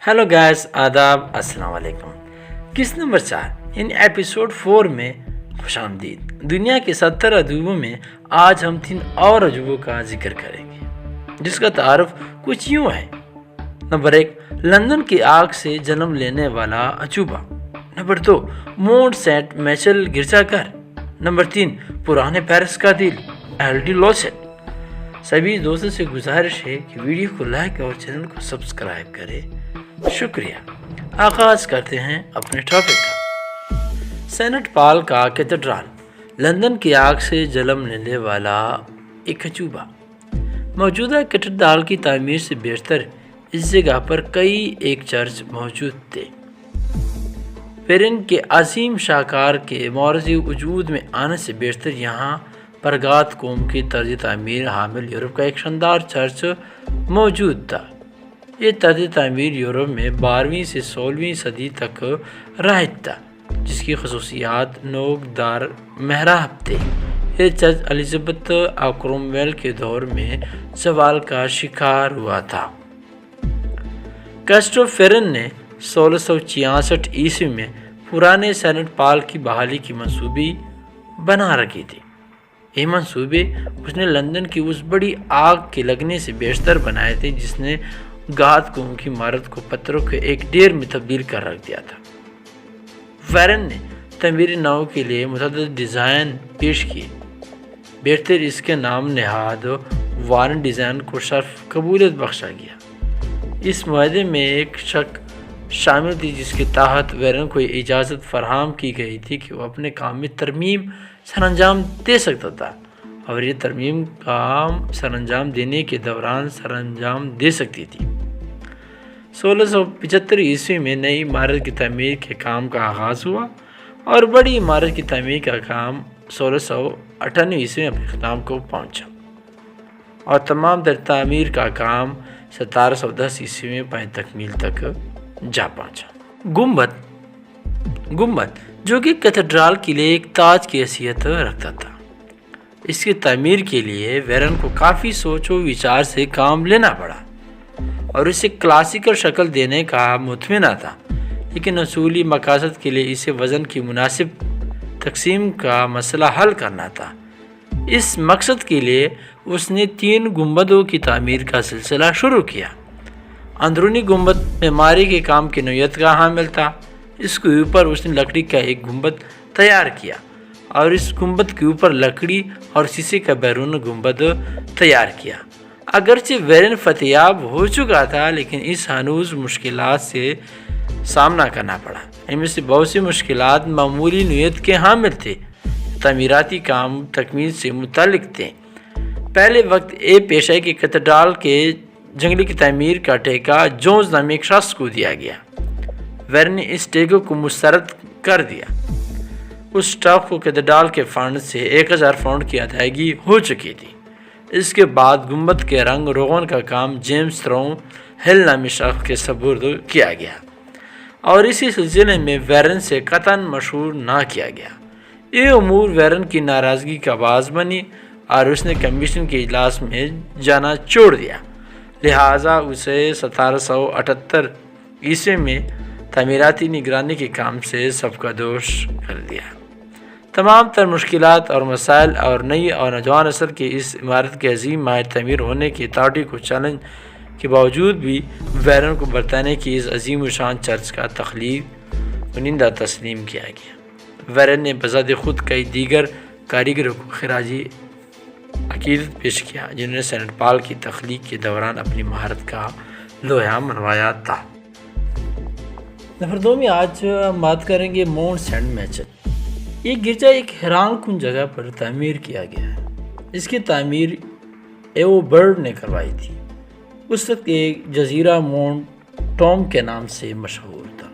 Hello guys, आदाब, अस्सलाम वालेकुम। किस नंबर 4 यानी एपिसोड 4 में खुशामदीद। दुनिया के 70 अजूबों में आज हम 3 और अजूबों का जिक्र करेंगे, जिसका तारुफ कुछ यूँ है। नंबर 1, लंदन की आग से जन्म लेने वाला अजूबा। नंबर 2, मोंट सेंट मैचल गिरजाघर। नंबर 3, पुराने पेरिस का दिल एलडी लोसेट। सभी दोस्तों से गुजारिश है कि वीडियो को लाइक और चैनल को सब्सक्राइब करें। शुक्रिया। आगाज करते हैं अपने टॉपिक का। सेंट पॉल का कैथेड्रल लंदन की आग से जन्म लेने वाला एक अजूबा। मौजूदा कैथेड्रल की तामीर से बेहतर इस जगह पर कई एक चर्च मौजूद थे। पेरिन के अजीम शाहकार के मौरजी वजूद में आने से बेहतर यहाँ परगात कौम की तर्ज तामीर हामिल यूरोप का एक शानदार चर्च मौजूद था। ये तर्ज तामीर यूरोप में 12वीं से 16वीं सदी तक राइज था, जिसकी खसूसियात नोकदार महराब थे। ये चर्च एलिज़ाबेथ और क्रोमवेल के दौर में सवाल का शिकार हुआ था। कैस्टोफेरन ने 1666 ईस्वी में पुराने सेंट पॉल की बहाली की मंसूबी बना रखी थी। ये मंसूबे उसने लंदन की उस बड़ी आग के लगने से बेहतर बनाए थे, जिसने गाद कौम की इमारत को पत्थरों के एक ढेर में तब्दील कर रख दिया था। वैरन ने तमीरी नाव के लिए मुतअद्दिद डिज़ाइन पेश किए। बेहतर इसके नाम नहाद वारन डिज़ाइन को शर्फ कबूलियत बख्शा गया। इस मुआहदे में एक शर्त शामिल थी, जिसके तहत वैरन को इजाज़त फराहम की गई थी कि वह अपने काम में तरमीम सरअंजाम दे सकता था, और ये तरमीम काम सरअंजाम देने के दौरान सरअंजाम दे सकती थी। 1675 ईस्वी में नई इमारत की तमीर के काम का आगाज़ हुआ और बड़ी इमारत की तमीर का काम 1698 ईस्वी में अपने ख़त्म को पहुंचा, और तमाम तर तामीर का काम 1710 ईस्वी में पाए तकमील तक जा पहुंचा। गुंबद जो कि कैथेड्रल के लिए एक ताज की हैसियत रखता था। इसकी तामीर के लिए वैरन को काफ़ी सोच व विचार से काम लेना पड़ा और इसे क्लासिकल शक्ल देने का मुतमना था, लेकिन असूली मकासद के लिए इसे वज़न की मुनासिब तकसीम का मसला हल करना था। इस मकसद के लिए उसने 3 गुंबदों की तामीर का सिलसिला शुरू किया। अंदरूनी गुंबद मेमारी के काम की नोयत का हामिल था। इसके ऊपर उसने लकड़ी का एक गुंबद तैयार किया और इस गुंबद के ऊपर लकड़ी और शीशे का बैरून गुंबद तैयार किया। अगरचे वैरन फतेयाब हो चुका था, लेकिन इस हनूज मुश्किलात से सामना करना पड़ा। इनमें से बहुत सी मुश्किलात मामूली नीयत के हामिल थे, तमीराती काम तकमील से मुतल्लिक थे। पहले वक्त ए पेश है कि कैथेड्रल के जंगली की तमीर का ठेका जोन्स नामी एक शख्स को दिया गया। वैरन ने इस ठेके को मुस्तरद कर दिया। उस स्टाफ को कैथेड्रल के फंड से 1000 पाउंड की अदायगी हो चुकी थी। इसके बाद गुंबद के रंग रोगन का काम जेम्स थ्रो हिल नामी शख्स के सपुर्द किया गया, और इसी सिलसिले में वैरन से कतन मशहूर ना किया गया। ये उमूर वैरन की नाराज़गी का बाज़ बनी और उसने कमीशन के इजलास में जाना छोड़ दिया। लिहाजा उसे 1778 ईस्वी में तमीराती निगरानी के काम से सबका दोष कर दिया। तमाम तर मुश्किलात और मसाइल और नई और नौजवान असर के इस इमारत के अजीम माहिर तमीर होने की अथॉरिटी को चैलेंज के बावजूद भी वैरन को बरताने की इस अजीम शान चर्च का तख्लीक चुनिंदा तस्लीम किया गया। वैरन ने बज़ात खुद कई दीगर कारीगरों को खराजी अकीदत पेश किया, जिन्होंने सेंट पॉल की तख्लीक के दौरान अपनी महारत का लोहा मनवाया था। नंबर 2 में आज हम बात करेंगे मोंट सेंट मैचल। ये गिरजा एक हैरान कुन जगह पर तामीर किया गया है। इसकी तामीर एओबर्ड ने करवाई थी। उस वक्त एक जजीरा मोंट टॉम के नाम से मशहूर था।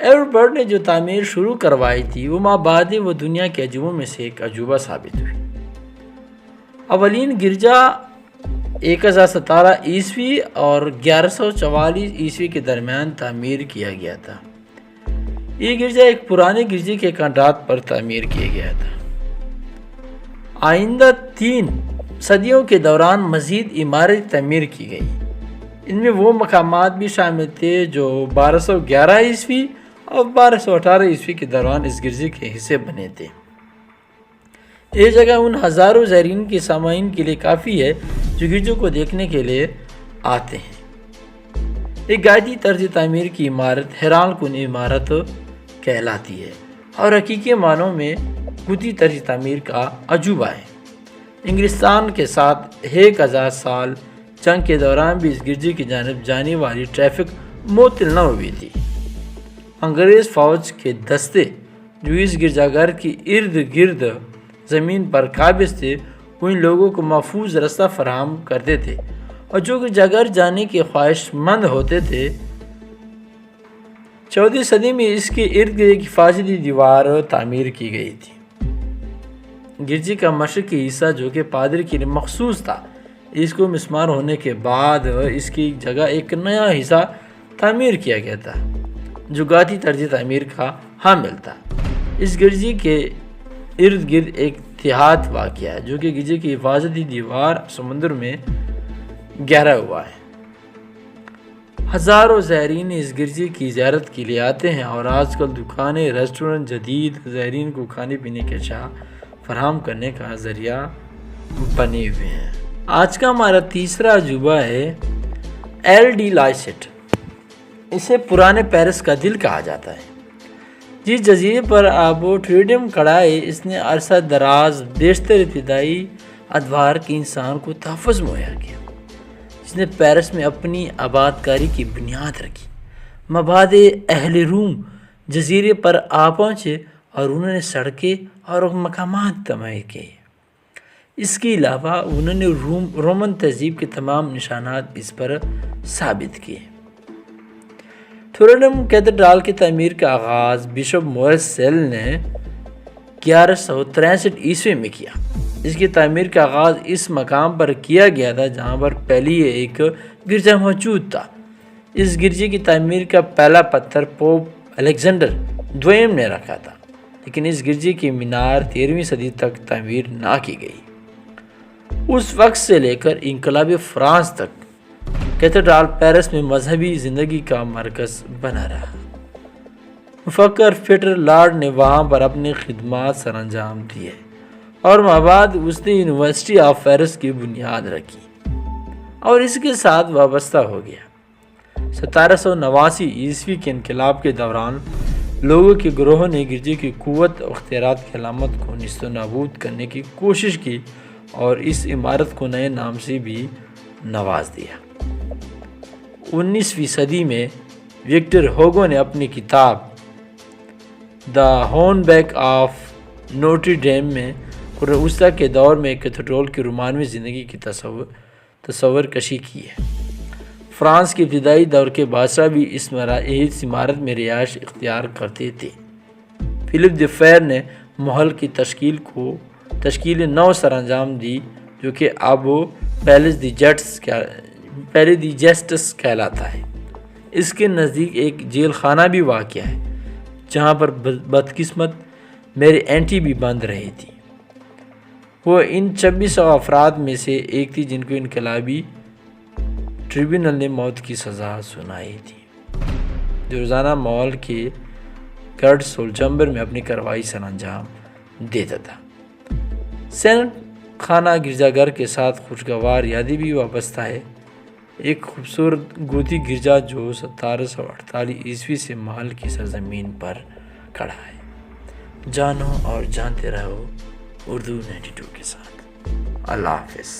एओबर्ड ने जो तामीर शुरू करवाई थी वो माबाद वो दुनिया के अजूबों में से एक अजूबा साबित हुई। अवलीन गिरजा 1017 ईस्वी और 1144 ईस्वी के दरमियान तामीर किया गया था। ये गिरजा एक पुराने गिरजे के कांडात पर तामीर किया गया था। आइंदा 3 सदियों के दौरान मज़ीद इमारत तामीर की गई। ان میں وہ مقامات بھی شامل تھے جو 1211 عیسوی اور 1218 عیسوی کے دوران اس گرجے کے حصے بنے تھے۔ یہ جگہ ان ہزاروں زائرین کے سامعین کے لیے کافی ہے جو گرجوں کو دیکھنے کے لیے آتے ہیں۔ ایک گائیدی طرز تعمیر کی عمارت حیران کن عمارت کہلاتی ہے اور حقیقی معنوں میں قدرتی طرز تعمیر کا عجوبہ ہے۔ انگلستان کے ساتھ 1000 سال جنگ کے دوران بھی اس گرجے کی جانب جانے والی ٹریفک معطل نہ ہوئی تھی۔ انگریز فوج کے دستے جو اس گرجا گھر کی ارد گرد زمین پر قابض تھے وہ ان لوگوں کو محفوظ رستہ فراہم کرتے تھے، اور جو گرجا گھر جانے کے خواہش مند ہوتے تھے 14ویں صدی میں اس کے ارد گرد ایک حفاظتی دیوار تعمیر کی گئی تھی۔ گرجے کا مشرقی حصہ جو کہ پادری کے لیے مخصوص تھا، اس کو مسمار ہونے کے بعد اس کی جگہ ایک نیا حصہ تعمیر کیا گیا تھا جو گاتی طرز تعمیر کا حامل تھا۔ اس گرجے کے ارد گرد ایک دیہات واقع ہے جو کہ گرجے کی حفاظتی دیوار سمندر میں گہرا ہوا ہے۔ ہزاروں زائرین اس گرجے کی زیارت کے لیے آتے ہیں اور آج کل دکانیں، ریسٹورنٹ جدید زائرین کو کھانے پینے کے اشیاء فراہم کرنے کا ذریعہ بنے ہوئے ہیں۔ آج کا ہمارا تیسرا عجوبہ ہے ایل ڈی لائسٹ۔ اسے پرانے پیرس کا دل کہا جاتا ہے۔ جس جزیرے پر آبو ٹریڈم کھڑا ہے، اس نے عرصہ دراز بیشتر ابتدائی ادوار کے انسان کو تحفظ مہیا کیا، جس نے پیرس میں اپنی آباد کاری کی بنیاد رکھی۔ مبعد اہل روم جزیرے پر آ پہنچے اور انہوں نے سڑکیں اور مقامات تعمیر کیے۔ اس کے علاوہ انہوں نے رومن تہذیب کے تمام نشانات اس پر ثابت کیے۔ تھورنم کیتھیڈرل کی تعمیر کا آغاز بشپ مورس سیل نے 1163 عیسوی میں کیا۔ اس کی تعمیر کا آغاز اس مقام پر کیا گیا تھا جہاں پر پہلی ایک گرجا موجود تھا۔ اس گرجے کی تعمیر کا پہلا پتھر پوپ الیگزینڈر دوئم نے رکھا تھا، لیکن اس گرجے کی مینار 13ویں صدی تک تعمیر نہ کی گئی۔ اس وقت سے لے کر انقلاب فرانس تک کیتھیڈرل پیرس میں مذہبی زندگی کا مرکز بنا رہا۔ مفکر پیٹر لارڈ نے وہاں پر اپنی خدمات سر انجام دیے اور بعد اس نے یونیورسٹی آف پیرس کی بنیاد رکھی اور اس کے ساتھ وابستہ ہو گیا۔ 1789 عیسوی کے انقلاب کے دوران لوگوں کے گروہ نے گرجے کی قوت و اختیارات کی علامت کو نیست و نابود کرنے کی کوشش کی اور اس عمارت کو نئے نام سے بھی نواز دیا۔ 19ویں صدی میں وکٹر ہوگو نے اپنی کتاب دا ہون بیک آف نوٹری ڈیم میں قرون وسطیٰ کے دور میں کیتھیڈرل کی رومانوی زندگی کی تصور کشی کی ہے۔ فرانس کے ابتدائی دور کے بادشاہ بھی اس عمارت میں رہائش اختیار کرتے تھے۔ فلپ دی فیر نے محل کی تشکیل نو سر انجام دی جو کہ اب پیلس دی جسٹس کہلاتا ہے۔ اس کے نزدیک ایک جیل خانہ بھی واقع ہے جہاں پر بدقسمت میری اینٹی بھی بند رہی تھی۔ وہ ان 2600 افراد میں سے ایک تھی جن کو انقلابی ٹریبیونل نے موت کی سزا سنائی تھی، جو روزانہ محل کے گرڈ سول چیمبر میں اپنی کارروائی سر انجام دیتا تھا۔ سینٹ خانہ گرجا گھر کے ساتھ خوشگوار یادیں بھی وابستہ ہے۔ ایک خوبصورت گوتھی گرجا جو 1748 عیسوی سے محل کی سرزمین پر کھڑا ہے۔ جانو اور جانتے رہو اردو 92 کے ساتھ۔ اللہ حافظ۔